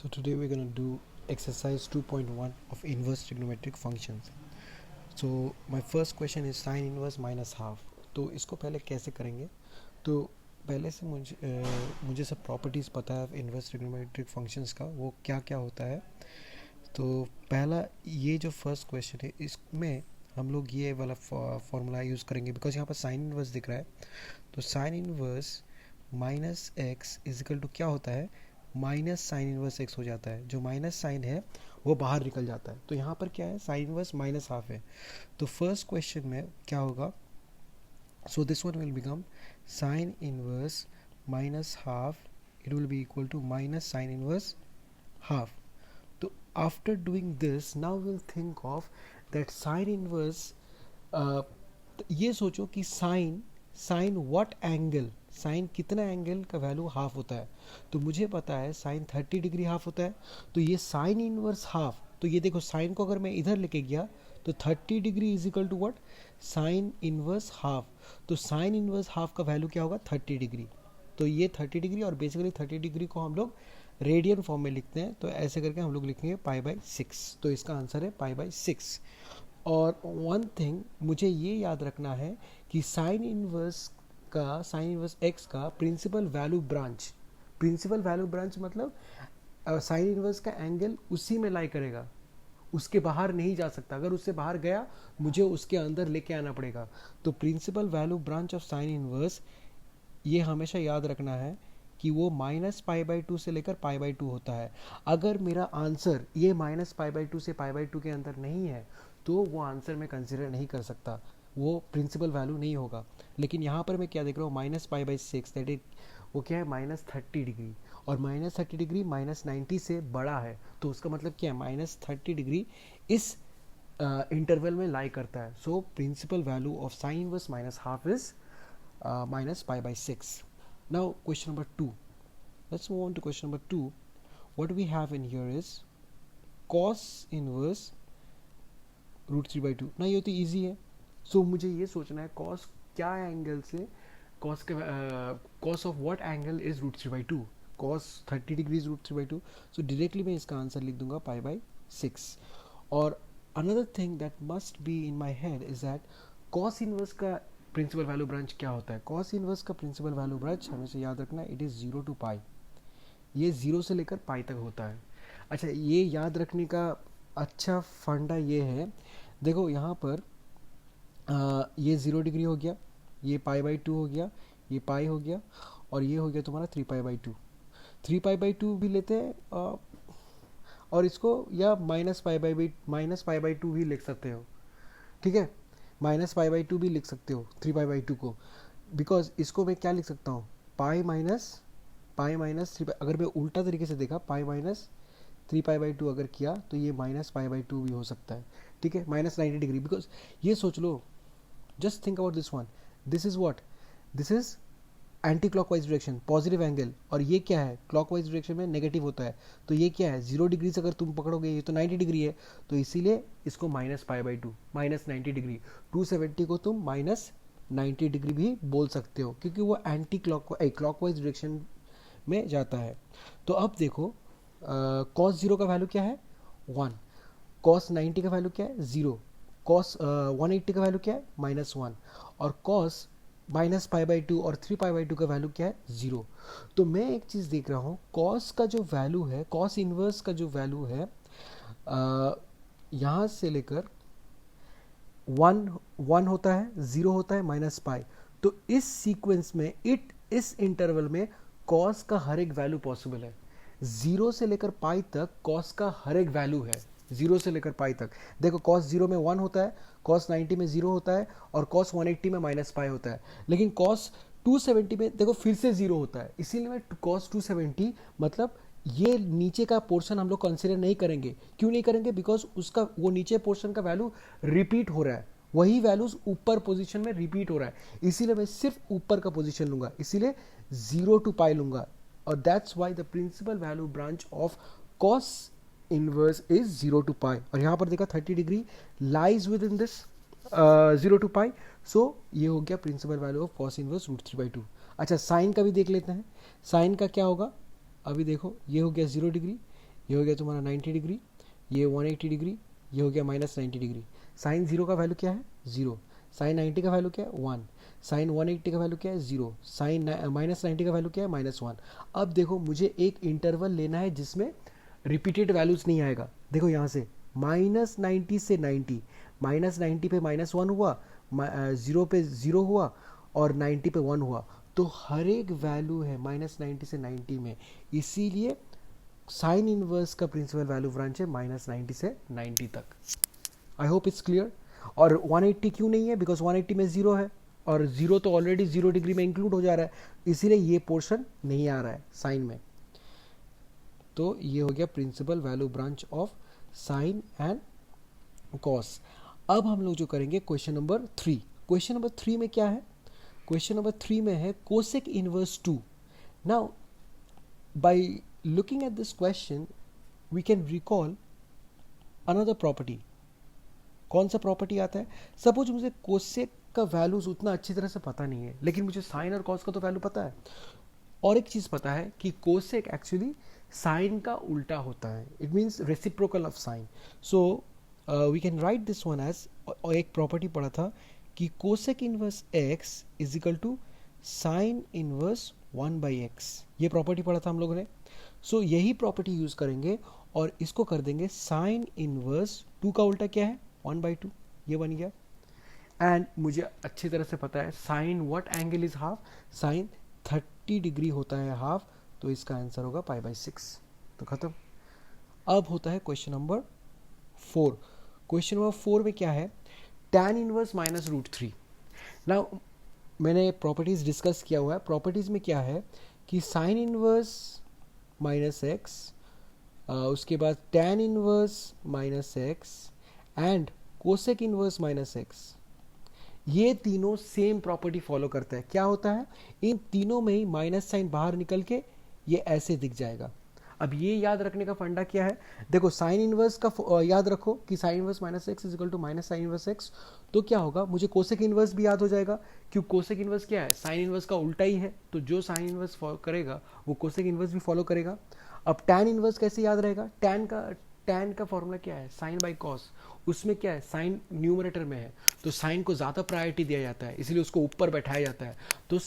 So today we're going to do exercise 2.1 of inverse trigonometric functions. So my first question is sin inverse minus half. तो इसको पहले कैसे करेंगे? तो पहले से मुझे सब प्रॉपर्टीज़ पता है इन्वर्स ट्रिग्नोमेट्रिक फंक्शंस का, वो क्या क्या होता है. तो पहला ये जो फर्स्ट क्वेश्चन है इसमें हम लोग ये वाला फॉर्मूला यूज़ करेंगे बिकॉज यहाँ पर साइन इनवर्स दिख रहा है. तो sine inverse minus x is equal to क्या होता है, माइनस साइन इनवर्स एक्स हो जाता है. जो माइनस साइन है वो बाहर निकल जाता है. तो यहाँ पर क्या है, साइन इनवर्स माइनस हाफ है. तो फर्स्ट क्वेश्चन में क्या होगा, so this one will become sign inverse minus half, it will be equal to minus sin inverse half. So after doing this, now we'll think of that sin inverse. ये सोचो कि sign what angle, sign कितना angle का value half होता है. तो मुझे पता है साइन 30 डिग्री हाफ होता है. तो ये साइन इनवर्स हाफ, तो ये देखो साइन को अगर मैं इधर लेके गया तो 30 degree is equal to what, sine inverse half. तो साइन इनवर्स हाफ का वैल्यू क्या होगा, 30 डिग्री. तो ये 30 डिग्री, और बेसिकली 30 डिग्री को हम लोग रेडियन फॉर्म में लिखते हैं. तो ऐसे करके हम लोग लिखेंगे π/6. तो इसका आंसर है π/6. और वन थिंग मुझे ये याद रखना है कि साइन इनवर्स एक्स का प्रिंसिपल वैल्यू ब्रांच मतलब साइन इनवर्स का एंगल उसी में लाई करेगा, उसके बाहर नहीं जा सकता. अगर उससे बाहर गया मुझे उसके अंदर लेके आना पड़ेगा. तो principal value branch of sine inverse, ये हमेशा याद रखना है कि वो -π/2 से लेकर π/2 होता है. अगर मेरा आंसर ये -π/2 से π/2 के अंदर नहीं है तो वो आंसर मैं कंसिडर नहीं कर सकता, वो प्रिंसिपल वैल्यू नहीं होगा. लेकिन यहाँ पर मैं क्या देख रहा हूँ, -π/6, दैट इज वो क्या है, -30 डिग्री. और -30 डिग्री -90 से बड़ा है, तो उसका मतलब क्या है, -30 डिग्री इस इंटरवल में लाई करता है. So principal value of sine inverse minus half is -π/6. Now question number 2. Let's move on to question number 2. What we have in here is cos inverse √3/2. ना ये तो ईजी है. सो मुझे ये सोचना है cos क्या एंगल से, cos of what angle is √3/2. cos 30 degree is √3/2. So directly मैं इसका आंसर लिख दूंगा π/6. और another thing that must be in my head is that cos inverse का प्रिंसिपल वैल्यू ब्रांच क्या होता है. कॉस इनवर्स का प्रिंसिपल वैल्यू ब्रांच हमेशा याद रखना, इट इज़ 0 to π. ये 0 से लेकर पाई तक होता है. अच्छा, ये याद रखने का अच्छा फंडा ये है, देखो यहाँ पर ये 0 डिग्री हो गया, ये π/2 हो गया, ये पाई हो गया, और ये हो गया तुम्हारा 3π/2. 3π/2 भी लेते हैं और इसको या -π/2 भी लिख सकते हो. ठीक है, -π/2 भी लिख सकते हो 3π/2 को, बिकॉज इसको मैं क्या लिख सकता हूँ, पाई माइनस 3π. अगर मैं उल्टा तरीके से देखा, π-3π/2 अगर किया तो ये -π/2 भी हो सकता है. ठीक है, -90 डिग्री. बिकॉज ये सोच लो, just think about this one, this is what, this is anti clockwise direction, positive angle, और ये क्या है, क्लॉकवाइज डायरेक्शन में नेगेटिव होता है. तो ये क्या है, 0 डिग्री से अगर तुम पकड़ोगे, ये तो 90 डिग्री है, तो इसीलिए इसको -π/2, -90 डिग्री. 270 को तुम -90 डिग्री भी बोल सकते हो, क्योंकि वो एंटी क्लॉकवाइज डायरेक्शन में जाता है. तो अब देखो, cos 0 का वैल्यू क्या है, 1. cos 90 का वैल्यू क्या है, 0. cos 180 का वैल्यू क्या है, -1. और cos -π/2 और 3π/2 का वैल्यू क्या है, 0. तो मैं एक चीज़ देख रहा हूँ, cos का जो वैल्यू है, cos इनवर्स का जो वैल्यू है, यहाँ से लेकर 1 होता है, 0 होता है, -π. तो इस सीक्वेंस में इस इंटरवल में cos का हर एक वैल्यू पॉसिबल है. 0 से लेकर पाई तक cos का हर एक वैल्यू है, 0 से लेकर पाई तक. देखो cos 0 में 1 होता है, cos 90 में 0 होता है, और cos 180 में -π होता है. लेकिन cos 270 में देखो फिर से 0 होता है. इसीलिए मैं cos 270 मतलब ये नीचे का पोर्शन हम लोग कंसिडर नहीं करेंगे. क्यों नहीं करेंगे, बिकॉज उसका वो नीचे पोर्शन का वैल्यू रिपीट हो रहा है, वही वैल्यूज ऊपर पोजीशन में रिपीट हो रहा है. इसीलिए मैं सिर्फ ऊपर का पोजीशन लूंगा, इसीलिए 0 to π लूंगा. और that's why the principal value branch of cos inverse is 0 to π. और यहाँ पर देखा 30 डिग्री lies within this 0 to π. So ये हो गया principal value of cos inverse √3/2. अच्छा, साइन का भी देख लेते हैं. साइन का क्या होगा, अभी देखो, ये हो गया 0 डिग्री, ये हो गया तुम्हारा 90 डिग्री, ये 180 डिग्री, ये हो गया -90 डिग्री। साइन 0 का वैल्यू क्या है? 0। साइन 90 का वैल्यू क्या है? 1। साइन 180 का वैल्यू क्या है? 0। साइन -90 का वैल्यू क्या है? -1। अब देखो मुझे एक इंटरवल लेना है जिसमें रिपीटेड वैल्यूज नहीं आएगा। देखो यहाँ से -90 से 90, -90 पे -1 हुआ, 0 पे 0 हुआ और 90 पे 1 हुआ, तो हर एक वैल्यू है -90 से 90 में, इसीलिए साइन इनवर्स का प्रिंसिपल वैल्यू ब्रांच है -90 से 90 तक। I hope it's clear. और 180 क्यों नहीं है? बिकॉज 180 में 0 है और 0 तो ऑलरेडी 0 डिग्री में इंक्लूड हो जा रहा है, इसीलिए ये पोर्शन नहीं आ रहा है साइन में। तो ये हो गया principal value branch of sine and cos. अब हम लोग जो करेंगे क्वेश्चन नंबर 3। क्वेश्चन नंबर 3 में क्या है? क्वेश्चन नंबर 3 में है cosec inverse 2। Now by looking at this question we can recall another property. कौन सा प्रॉपर्टी आता है? सपोज मुझे कोसेक का वैल्यूज उतना अच्छी तरह से पता नहीं है, लेकिन मुझे साइन और कॉस का तो वैल्यू पता है। और एक चीज पता है कि कोसेक एक्चुअली साइन का उल्टा होता है, it means reciprocal of sine. So we can write this one as, और एक प्रॉपर्टी पढ़ा था कि cosec inverse x is equal to sine inverse 1/x। ये प्रॉपर्टी पढ़ा था हम लोगों ने। सो यही प्रॉपर्टी यूज करेंगे और इसको कर देंगे साइन इनवर्स 2 का उल्टा क्या है? 1/2। ये बन गया। एंड मुझे अच्छी तरह से पता है sine what angle is half? Sine 30 degree होता है हाफ, तो इसका आंसर होगा π/6। तो खत्म। अब होता है क्वेश्चन नंबर 4। क्वेश्चन नंबर 4 में क्या है? tan inverse -√3। नाउ मैंने प्रॉपर्टीज डिस्कस किया हुआ है। प्रॉपर्टीज में क्या है कि साइन इनवर्स -x, उसके बाद tan inverse -x and cosec inverse -x, ये तीनों सेम प्रॉपर्टी फॉलो करता है। क्या होता है? इन तीनों में ही माइनस साइन बाहर निकल के ये ऐसे दिख जाएगा। अब ये याद रखने का फंडा क्या है? देखो साइन इनवर्स का याद रखो कि sine inverse -x is equal to -sin inverse x। तो क्या होगा? मुझे कोसेक इनवर्स भी याद हो जाएगा, क्यों कोसेक इनवर्स क्या है? साइन इनवर्स का उल्टा ही है, तो जो साइन इनवर्स करेगा वो कोसेक इनवर्स भी फॉलो करेगा। अब tan इनवर्स कैसे याद रहेगा? tan का फॉर्मूला क्या है? Sine by cos. उसमें क्या है? साइन न्यूमरेटर में है, तो साइन को ज़्यादा प्रायोरिटी दिया जाता है, इसलिए उसको ऊपर बैठाया जाता है। तो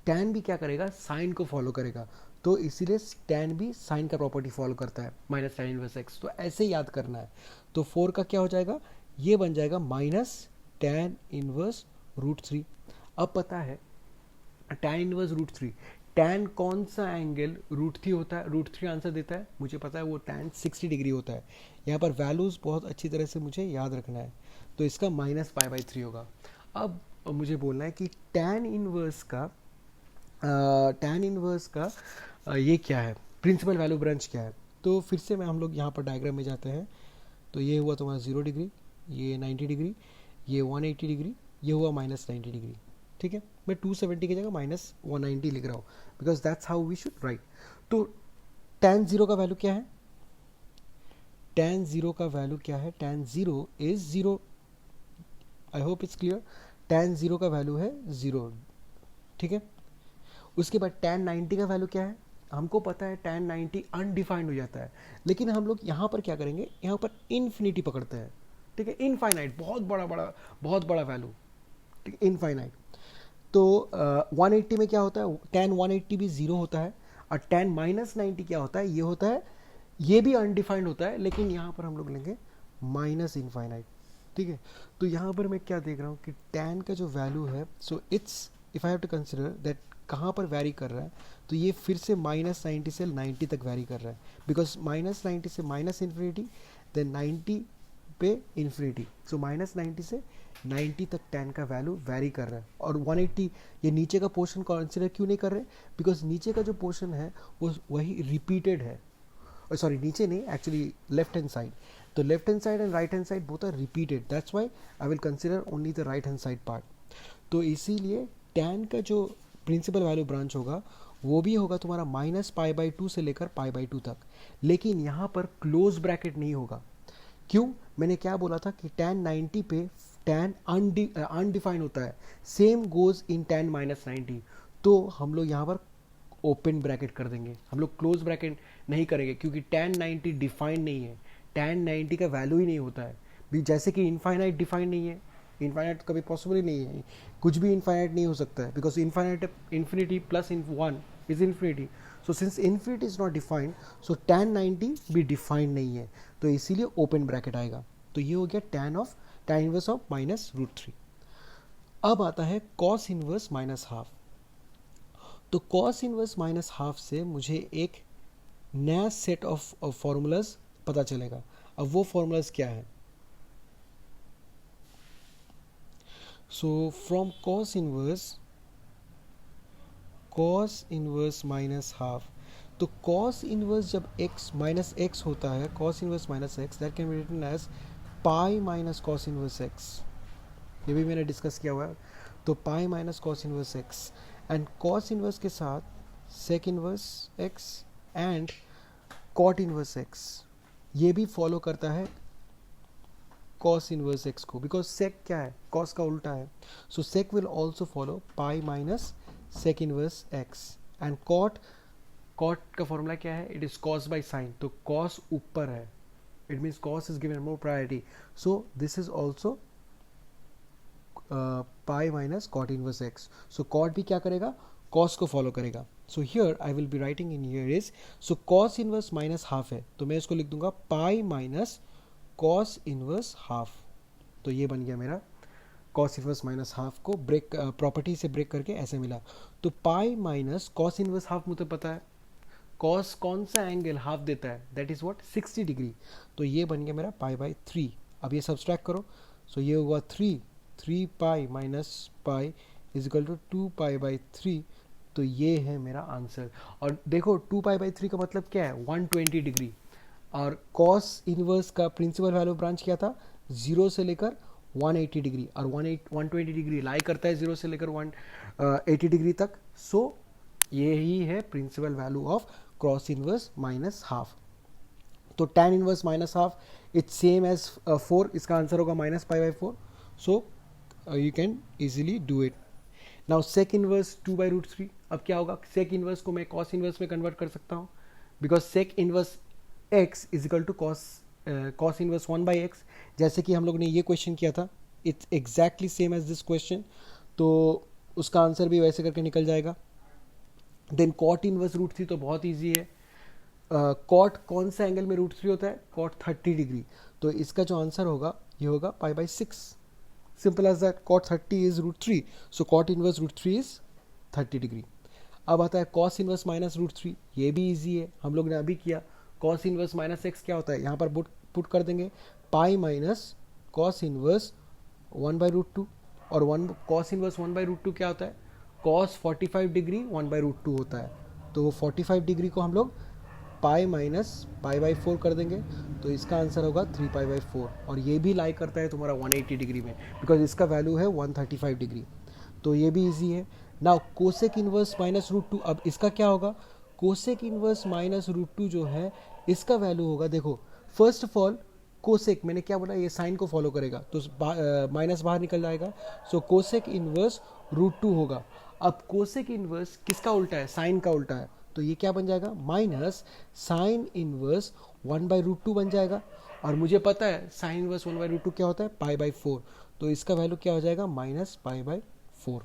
tan भी क्या करेगा? साइन को फॉलो करेगा, तो इसीलिए tan भी साइन का प्रॉपर्टी फॉलो करता है, -tan इनवर्स x। तो ऐसे याद करना है। तो 4 का क्या हो जाएगा? ये बन जाएगा -tan इनवर्स √3। अब पता है tan इनवर्स √3, tan कौन सा एंगल √3 होता है? √3 आंसर देता है, मुझे पता है वो tan 60 डिग्री होता है। यहाँ पर वैल्यूज बहुत अच्छी तरह से मुझे याद रखना है, तो इसका -π/3 होगा। अब मुझे बोलना है कि tan इनवर्स का ये क्या है? प्रिंसिपल वैल्यू ब्रांच क्या है? तो फिर से हम लोग यहाँ पर डायग्राम में जाते हैं। तो ये हुआ तुम्हारा 0 डिग्री, ये 90 डिग्री, ये 180 डिग्री, ये हुआ -90 डिग्री। ठीक है, मैं 270 की जगह -190 लिख रहा हूँ, because that's how we should write. तो tan 0 का वैल्यू क्या है? tan 0 का वैल्यू क्या है? tan 0 is 0। I hope it's clear. tan 0 का वैल्यू है 0। ठीक है, उसके बाद tan 90 का वैल्यू क्या है? हमको पता है tan 90 अनडिफाइंड हो जाता है, लेकिन हम लोग यहाँ पर क्या करेंगे? यहाँ पर इन्फिनिटी पकड़ते हैं। ठीक है, इनफाइनाइट, बहुत बड़ा वैल्यू, ठीक है, इनफाइनाइट। तो 180 में क्या होता है? tan 180 भी 0 होता है, और tan -90 क्या होता है? ये होता है, ये भी अनडिफाइंड होता है, लेकिन यहाँ पर हम लोग लेंगे माइनस इनफाइनाइट। ठीक है, तो यहाँ पर मैं क्या देख रहा हूँ कि tan का जो वैल्यू है, so it's, if I have to consider that कहाँ पर वैरी कर रहा है, तो ये फिर से -90 से 90 तक वैरी कर रहा है, बिकॉज -90 से -इन्फिनिटी, देन 90 पे इन्फिनिटी। सो -90 से 90 तक tan का वैल्यू वैरी कर रहा है। और 180, ये नीचे का पोर्शन कंसिडर क्यों नहीं कर रहे? बिकॉज नीचे का जो पोर्शन है वो वही रिपीटेड है, सॉरी नीचे नहीं, एक्चुअली लेफ्ट हैंड साइड। तो left hand side and right hand side both are repeated, that's why I will consider only the right hand side part. तो इसीलिए tan का जो प्रिंसिपल वैल्यू ब्रांच होगा वो भी होगा तुम्हारा -π/2 से लेकर π/2 तक, लेकिन यहाँ पर क्लोज ब्रैकेट नहीं होगा। क्यों? मैंने क्या बोला था कि tan 90 पे tan अनडिफाइंड होता है, सेम गोज इन tan -90। तो हम लोग यहाँ पर ओपन ब्रैकेट कर देंगे, हम लोग क्लोज ब्रैकेट नहीं करेंगे, क्योंकि tan 90 डिफाइंड नहीं है, tan 90 का वैल्यू ही नहीं होता है भी, जैसे कि इनफाइनाइट डिफाइंड नहीं है, इनफाइनाइट कभी पॉसिबल ही नहीं है, कुछ भी इनफाइनाइट नहीं हो सकता है, because infinite infinity plus in one is infinity, so since infinity is not defined, so tan 90 भी डिफाइंड नहीं है, तो इसीलिए ओपन ब्रैकेट आएगा। तो ये हो गया tan इनवर्स ऑफ -√3। अब आता है cos इनवर्स -हाफ। तो cos इनवर्स -हाफ से मुझे एक नया सेट ऑफ फॉर्मूलाज पता चलेगा। अब वो फॉर्मूलाज क्या है? So from cos inverse -half, तो cos इनवर्स जब x होता है, cos inverse -x, that can be written as pi minus cos inverse x। ये भी मैंने डिस्कस किया हुआ है। तो pi minus cos inverse x, and cos inverse के साथ sec inverse x and cot inverse x, ये भी फॉलो करता है cos इनवर्स x को, बिकॉज sec क्या है? cos का उल्टा है। So sec will also follow pi minus sec inverse x, and cot का फॉर्मूला क्या है? It is cos by sine, तो cos ऊपर है, it means cos is given more priority, so this is also pi minus cot inverse x. So cot भी क्या करेगा? Cos को फॉलो करेगा। So here I will be writing in here is, so cos inverse -half है, तो मैं इसको लिख दूंगा pi minus cos inverse half. तो ये बन गया मेरा कॉस इनवर्स -हाफ को ब्रेक प्रॉपर्टी से ब्रेक करके ऐसे मिला। तो pi minus cos inverse half मुझे पता है, कॉस कौन सा एंगल हाफ देता है? That is what? 60 डिग्री। तो ये बन गया मेरा पाई बाई 3। अब ये सब्सट्रैक्ट करो, सो ये हुआ 3 pi minus pi is equal to 2 pi by 3। तो ये है मेरा आंसर। और देखो 2 पाई बाई 3 का मतलब क्या है? 120 डिग्री। और कॉस इनवर्स का प्रिंसिपल वैल्यू ब्रांच क्या था? 0 से लेकर 180 डिग्री, और 120 डिग्री लाई करता है 0 से लेकर 180 डिग्री तक। सो यही है principal value of cos inverse -half. तो tan inverse -half it's same as 4, इसका आंसर होगा -पाई/4। सो you can easily do it. Now sec inverse 2/√3, अब क्या होगा? sec inverse को मैं cos inverse में कन्वर्ट कर सकता हूँ, because sec inverse x is equal to cos inverse 1/x, जैसे कि हम लोग ने ये क्वेश्चन किया था, it's exactly same as this question, तो उसका आंसर भी वैसे करके निकल जाएगा। देन cot inverse √3 तो बहुत ईजी है। cot कौन सा एंगल में √3 होता है? cot 30 degree. तो इसका जो आंसर होगा ये होगा पाई/6। Simple as that. Cot 30 is √3, so cot inverse √3 is 30 degree. अब आता है cos इनवर्स -√3, ये भी इजी है, हम लोग ने अभी किया। cos इनवर्स -x क्या होता है? यहाँ पर पुट कर देंगे पाई माइनस cos इनवर्स 1/√2, और cos इनवर्स 1/√2 क्या होता है? cos 45 डिग्री 1/√2 होता है। तो 45 डिग्री को हम लोग पाई माइनस पाई/4 कर देंगे, तो इसका आंसर होगा 3 पाई/4, और ये भी लाई करता है तुम्हारा 180 डिग्री में, बिकॉज इसका वैल्यू है 135 डिग्री। तो ये भी इजी है। नाउ कोसेक इनवर्स -√2, अब इसका क्या होगा? कोसेक इनवर्स -√2 जो है इसका वैल्यू होगा, देखो फर्स्ट ऑफ ऑल कोसेक, मैंने क्या बोला? ये साइन को फॉलो करेगा, तो माइनस बाहर निकल जाएगा, सो कोसेक इनवर्स √2 होगा। अब कोसेक इनवर्स किसका उल्टा है? साइन का उल्टा है, तो ये क्या बन जाएगा? माइनस साइन इनवर्स 1/√2 बन जाएगा। और मुझे पता है साइन इनवर्स 1/√2 क्या होता है? पाई/4, तो इसका वैल्यू क्या हो जाएगा? -पाई/4।